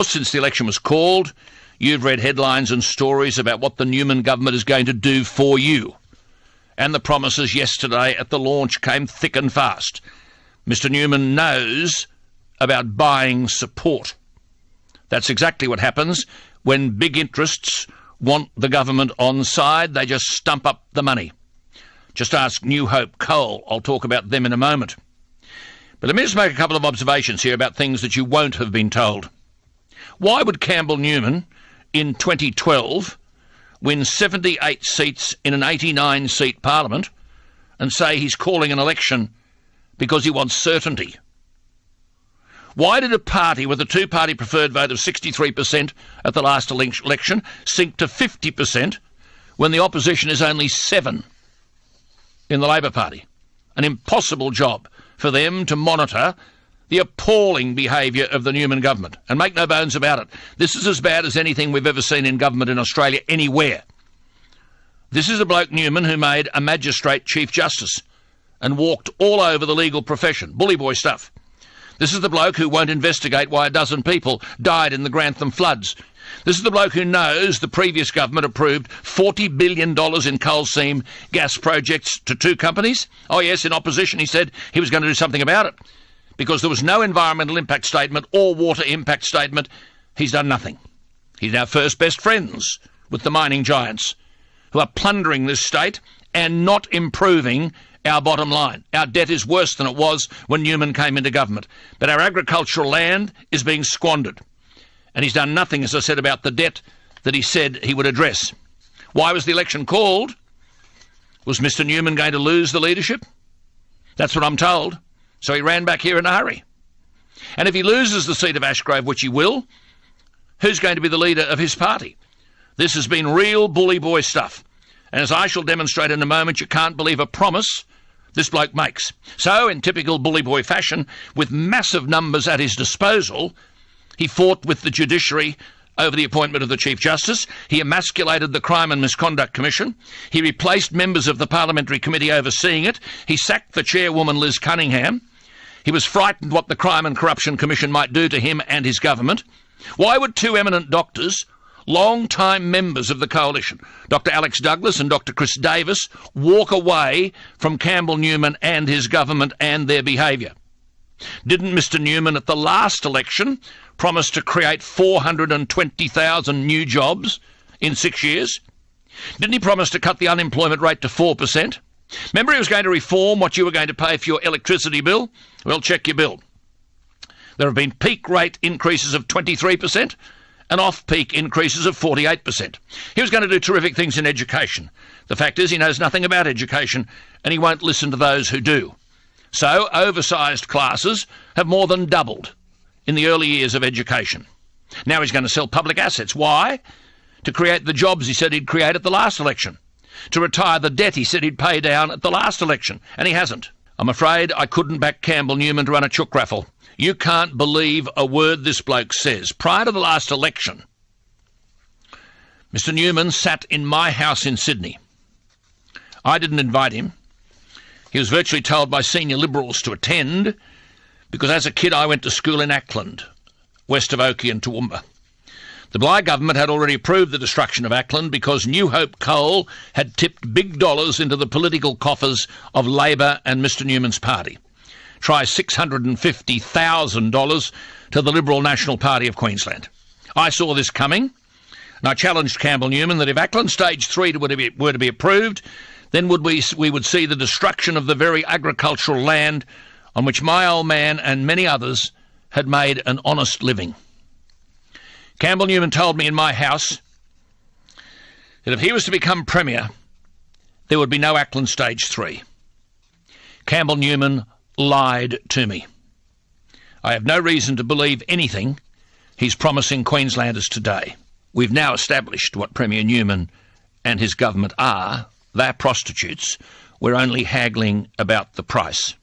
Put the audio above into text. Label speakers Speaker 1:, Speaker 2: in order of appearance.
Speaker 1: Since the election was called, you've read headlines and stories about what the Newman government is going to do for you. And the promises yesterday at the launch came thick and fast. Mr. Newman knows about buying support. That's exactly what happens when big interests want the government on side. They just stump up the money. Just ask New Hope Coal. I'll talk about them in a moment. But let me just make a couple of observations here about things that you won't have been told. Why would Campbell Newman in 2012 win 78 seats in an 89-seat parliament and say he's calling an election because he wants certainty? Why did a party with a two-party preferred vote of 63% at the last election sink to 50% when the opposition is only 7% in the Labor Party? An impossible job for them to monitor the appalling behaviour of the Newman government. And make no bones about it, this is as bad as anything we've ever seen in government in Australia anywhere. This is a bloke, Newman, who made a magistrate Chief Justice and walked all over the legal profession. Bully boy stuff. This is the bloke who won't investigate why a dozen people died in the Grantham floods. This is the bloke who knows the previous government approved $40 billion in coal seam gas projects to two companies. Oh yes, in opposition he said he was going to do something about it. Because there was no environmental impact statement or water impact statement, he's done nothing. He's now first best friends with the mining giants who are plundering this state and not improving our bottom line. Our debt is worse than it was when Newman came into government. But our agricultural land is being squandered. And he's done nothing, as I said, about the debt that he said he would address. Why was the election called? Was Mr. Newman going to lose the leadership? That's what I'm told. So he ran back here in a hurry. And if he loses the seat of Ashgrove, which he will, who's going to be the leader of his party? This has been real bully boy stuff. And as I shall demonstrate in a moment, you can't believe a promise this bloke makes. So, in typical bully boy fashion, with massive numbers at his disposal, he fought with the judiciary over the appointment of the Chief Justice. He emasculated the Crime and Misconduct Commission. He replaced members of the Parliamentary Committee overseeing it. He sacked the chairwoman, Liz Cunningham. He was frightened what the Crime and Corruption Commission might do to him and his government. Why would two eminent doctors, long-time members of the coalition, Dr Alex Douglas and Dr Chris Davis, walk away from Campbell Newman and his government and their behaviour? Didn't Mr Newman at the last election promise to create 420,000 new jobs in 6 years? Didn't he promise to cut the unemployment rate to 4%? Remember he was going to reform what you were going to pay for your electricity bill? Well, check your bill. There have been peak rate increases of 23% and off-peak increases of 48%. He was going to do terrific things in education. The fact is he knows nothing about education and he won't listen to those who do. So, oversized classes have more than doubled in the early years of education. Now he's going to sell public assets. Why? To create the jobs he said he'd create at the last election. To retire the debt he said he'd pay down at the last election. And he hasn't. I'm afraid I couldn't back Campbell Newman to run a chook raffle. You can't believe a word this bloke says. Prior to the last election, Mr Newman sat in my house in Sydney. I didn't invite him. He was virtually told by senior Liberals to attend because as a kid I went to school in Ackland, west of Oakey and Toowoomba. The Bligh government had already approved the destruction of Ackland because New Hope Coal had tipped big dollars into the political coffers of Labor and Mr Newman's party. Try $650,000 to the Liberal National Party of Queensland. I saw this coming, and I challenged Campbell Newman that if Ackland Stage 3 were to be approved, then we would see the destruction of the very agricultural land on which my old man and many others had made an honest living. Campbell Newman told me in my house that if he was to become Premier, there would be no Ackland Stage 3. Campbell Newman lied to me. I have no reason to believe anything he's promising Queenslanders today. We've now established what Premier Newman and his government are. They're prostitutes. We're only haggling about the price.